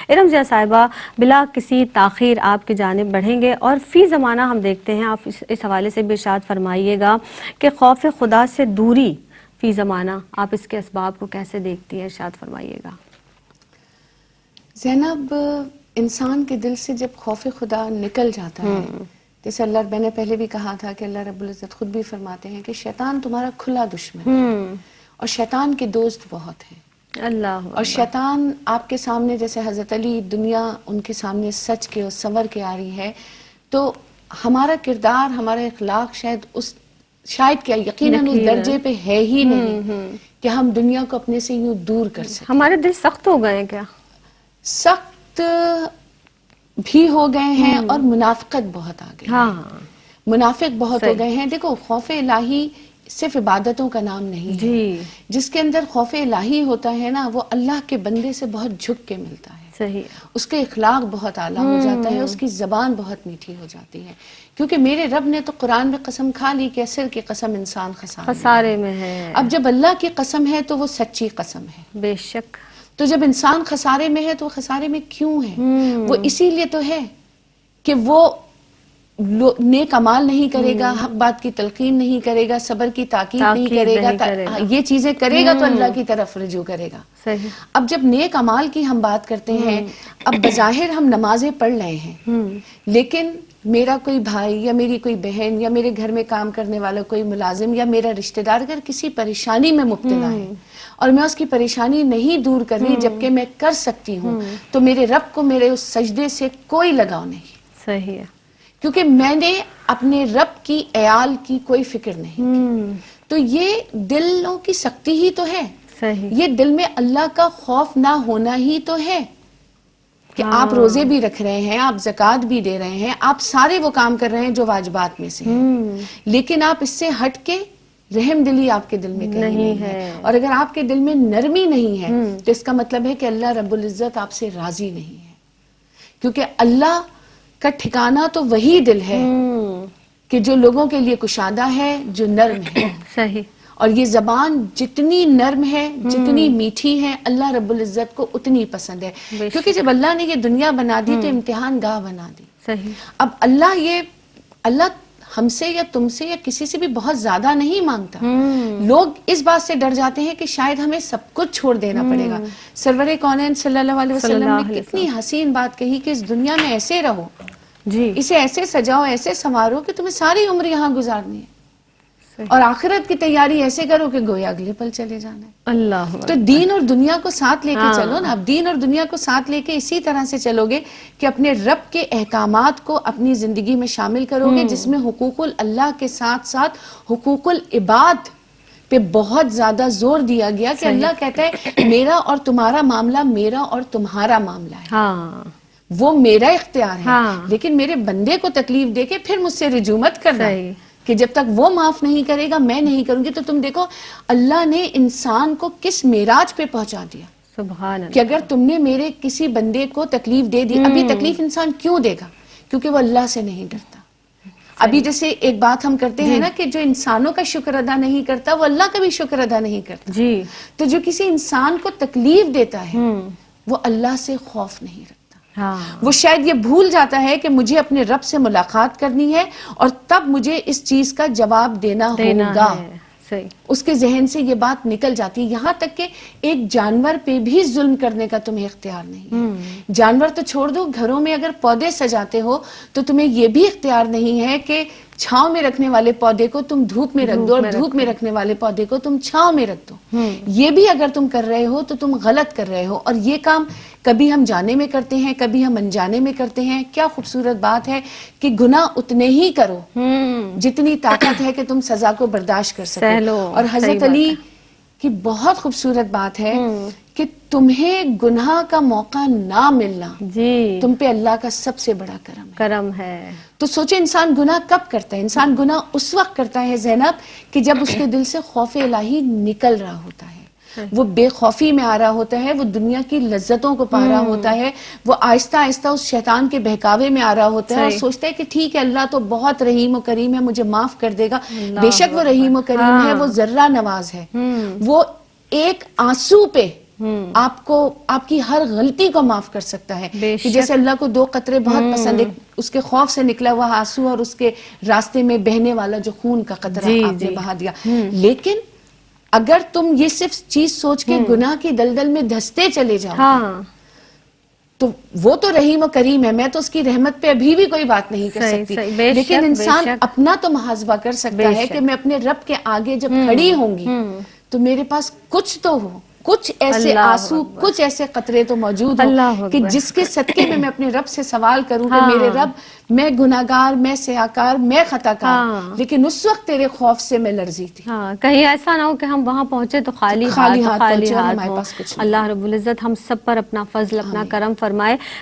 ارم ضیاء صاحبہ، بلا کسی تاخیر آپ کی جانب بڑھیں گے اور فی زمانہ ہم دیکھتے ہیں، آپ اس حوالے سے بھی ارشاد فرمائیے گا کہ خوف خدا سے دوری فی زمانہ آپ اس کے اسباب کو کیسے دیکھتی ہیں، ارشاد فرمائیے گا۔ زینب، انسان کے دل سے جب خوف خدا نکل جاتا ہے، جیسے میں نے پہلے بھی کہا تھا کہ اللہ رب العزت خود بھی فرماتے ہیں کہ شیطان تمہارا کھلا دشمن ہے اور شیطان کے دوست بہت ہیں۔ اللہ اور شیطان آپ کے سامنے، جیسے حضرت علی، دنیا ان کے سامنے سچ کے اور سنور کے آ رہی ہے، تو ہمارا کردار، ہمارا اخلاق شاید کیا یقیناً اس درجے پہ ہے ہی نہیں کہ ہم دنیا کو اپنے سے یوں دور کر سکیں۔ ہمارے دل سخت ہو گئے ہیں کیا؟ سخت بھی ہو گئے ہیں اور منافقت بہت آ گئی ہے، منافق بہت ہو گئے ہیں۔ دیکھو، خوف الہی صرف عبادتوں کا نام نہیں ہے۔ جس کے اندر خوف الہی ہوتا ہے نا، وہ اللہ کے بندے سے بہت جھک کے ملتا ہے، اس کے اخلاق بہت اعلیٰ ہو جاتا ہے، اس کی زبان بہت میٹھی ہو جاتی ہے، کیونکہ میرے رب نے تو قرآن میں قسم کھا لی کہ عصر کی قسم انسان خسارے میں ہے۔ اب جب اللہ کی قسم ہے تو وہ سچی قسم ہے، بے شک۔ تو جب انسان خسارے میں ہے تو خسارے میں کیوں ہے؟ وہ اسی لیے تو ہے کہ وہ نیک اعمال نہیں کرے گا، حق بات کی تلقین نہیں کرے گا، صبر کی تاکید نہیں کرے گا، یہ چیزیں کرے گا تو اللہ کی طرف رجوع کرے گا۔ اب جب نیک اعمال کی ہم بات کرتے ہیں، اب بظاہر ہم نمازیں پڑھ رہے ہیں، لیکن میرا کوئی بھائی یا میری کوئی بہن یا میرے گھر میں کام کرنے والا کوئی ملازم یا میرا رشتہ دار اگر کسی پریشانی میں مبتلا ہے اور میں اس کی پریشانی نہیں دور کر رہی جبکہ میں کر سکتی ہوں، تو میرے رب کو میرے اس سجدے سے کوئی لگاؤ نہیں۔ صحیح ہے، کیونکہ میں نے اپنے رب کی عیال کی کوئی فکر نہیں کی۔ تو یہ دلوں کی سختی ہی تو ہے، یہ دل میں اللہ کا خوف نہ ہونا ہی تو ہے کہ آپ روزے بھی رکھ رہے ہیں، آپ زکوٰۃ بھی دے رہے ہیں، آپ سارے وہ کام کر رہے ہیں جو واجبات میں سے ہیں، لیکن آپ اس سے ہٹ کے رحم دلی آپ کے دل میں کہیں نہیں ہے۔ اور اگر آپ کے دل میں نرمی نہیں ہے تو اس کا مطلب ہے کہ اللہ رب العزت آپ سے راضی نہیں ہے، کیونکہ اللہ کا ٹھکانہ تو وہی دل ہے کہ جو لوگوں کے لیے کشادہ ہے، جو نرم ہے۔ صحیح۔ اور یہ زبان جتنی نرم ہے، جتنی میٹھی ہے، اللہ رب العزت کو اتنی پسند ہے، کیونکہ جب اللہ نے یہ دنیا بنا دی تو امتحان گاہ بنا دی۔ صحیح۔ اب اللہ ہم سے یا تم سے یا کسی سے بھی بہت زیادہ نہیں مانگتا۔ لوگ اس بات سے ڈر جاتے ہیں کہ شاید ہمیں سب کچھ چھوڑ دینا پڑے گا۔ سرور کونین صلی اللہ علیہ وسلم نے کتنی حسین بات کہی کہ اس دنیا میں ایسے رہو، اسے ایسے سجاؤ، ایسے سنوارو کہ تمہیں ساری عمر یہاں گزارنی ہے، اور آخرت کی تیاری ایسے کرو کہ گویا اگلے پل چلے جانا ہے۔ اللہ تو دین اور دنیا کو ساتھ لے کے چلو نا۔ اب دین اور دنیا کو ساتھ لے کے اسی طرح سے چلو گے کہ اپنے رب کے احکامات کو اپنی زندگی میں شامل کرو گے، جس میں حقوق اللہ کے ساتھ ساتھ حقوق العباد پہ بہت زیادہ زور دیا گیا کہ اللہ کہتا ہے میرا اور تمہارا معاملہ میرا اور تمہارا معاملہ ہے، وہ میرا اختیار ہے، لیکن میرے بندے کو تکلیف دے کے پھر مجھ سے رجوع مت کرنا کہ جب تک وہ معاف نہیں کرے گا میں نہیں کروں گی۔ تو تم دیکھو اللہ نے انسان کو کس معراج پہ پہنچا دیا، سبحان اللہ، کہ اگر تم نے میرے کسی بندے کو تکلیف دے دی، اب یہ تکلیف انسان کیوں دے گا؟ کیونکہ وہ اللہ سے نہیں ڈرتا۔ ابھی جیسے ایک بات ہم کرتے ہیں نا کہ جو انسانوں کا شکر ادا نہیں کرتا وہ اللہ کا بھی شکر ادا نہیں کرتا۔ تو جو کسی انسان کو تکلیف دیتا ہے وہ اللہ سے خوف نہیں رکھتا، وہ شاید یہ بھول جاتا ہے کہ مجھے اپنے رب سے ملاقات کرنی ہے اور تب مجھے اس چیز کا جواب دینا ہوگا، اس کے ذہن سے یہ بات نکل جاتی ہے۔ یہاں تک کہ ایک جانور پہ بھی ظلم کرنے کا تمہیں اختیار نہیں ہے۔ جانور تو چھوڑ دو، گھروں میں اگر پودے سجاتے ہو تو تمہیں یہ بھی اختیار نہیں ہے کہ چھاؤں میں رکھنے والے پودے کو تم دھوپ میں رکھ دو اور دھوپ میں رکھنے والے پودے کو تم چھاؤں میں رکھ دو۔ یہ بھی اگر تم کر رہے ہو تو تم غلط کر رہے ہو، اور یہ کام کبھی ہم جانے میں کرتے ہیں، کبھی ہم انجانے میں کرتے ہیں۔ کیا خوبصورت بات ہے کہ گناہ اتنے ہی کرو جتنی طاقت ہے کہ تم سزا کو برداشت کر سکو۔ اور حضرت علی کی بہت خوبصورت بات ہے کہ تمہیں گناہ کا موقع نہ ملنا تم پہ اللہ کا سب سے بڑا کرم ہے۔ تو سوچے انسان گناہ کب کرتا ہے؟ انسان گناہ اس وقت کرتا ہے زینب کہ جب اس کے دل سے خوف الہی نکل رہا ہوتا ہے، وہ بے خوفی میں آ رہا ہوتا ہے، وہ دنیا کی لذتوں کو پا رہا ہوتا ہے، وہ آہستہ آہستہ اس شیطان کے بہکاوے میں آ رہا ہوتا ہے اور سوچتا ہے کہ ٹھیک ہے اللہ تو بہت رحیم و کریم ہے، مجھے معاف کر دے گا۔ بے شک وہ رحیم و کریم ہے، وہ ذرہ نواز ہے، وہ ایک آنسو پہ آپ کو آپ کی ہر غلطی کو معاف کر سکتا ہے. بے کہ شک. جیسے اللہ کو 2 قطرے بہت پسند ہے، اس کے خوف سے نکلا ہوا آنسو اور اس کے راستے میں بہنے والا جو خون کا قطرہ جی، آپ نے جی. بہا دیا. لیکن اگر تم یہ صرف چیز سوچ کے گناہ کی دلدل میں دھستے چلے جاؤ ہاں تو وہ تو رحیم و کریم ہے، میں تو اس کی رحمت پہ ابھی بھی کوئی بات نہیں کر صحیح، سکتی. صحیح. بے لیکن شک، بے انسان شک. اپنا تو محاسبہ کر سکتا بے ہے شک. کہ میں اپنے رب کے آگے جب کھڑی ہوں گی تو میرے پاس کچھ تو ہو، کچھ ایسے اللہ آنسو، اکبر. کچھ ایسے قطرے تو موجود ہوں اللہ کہ اکبر. جس کے صدقے میں اپنے رب سے سوال کروں کہ ہاں. میرے رب میں گناہگار، میں سیاکار، میں خطا کار، ہاں. لیکن اس وقت تیرے خوف سے میں لرزی تھی. ہاں کہیں ایسا نہ ہو کہ ہم وہاں پہنچے تو خالی خالی ہاتھ ہاتھ خالی پہنچے اور ہاتھ ہمارے ہوں. پاس کچھ نہ اللہ رب العزت ہم سب پر اپنا فضل، اپنا آمین. کرم فرمائے.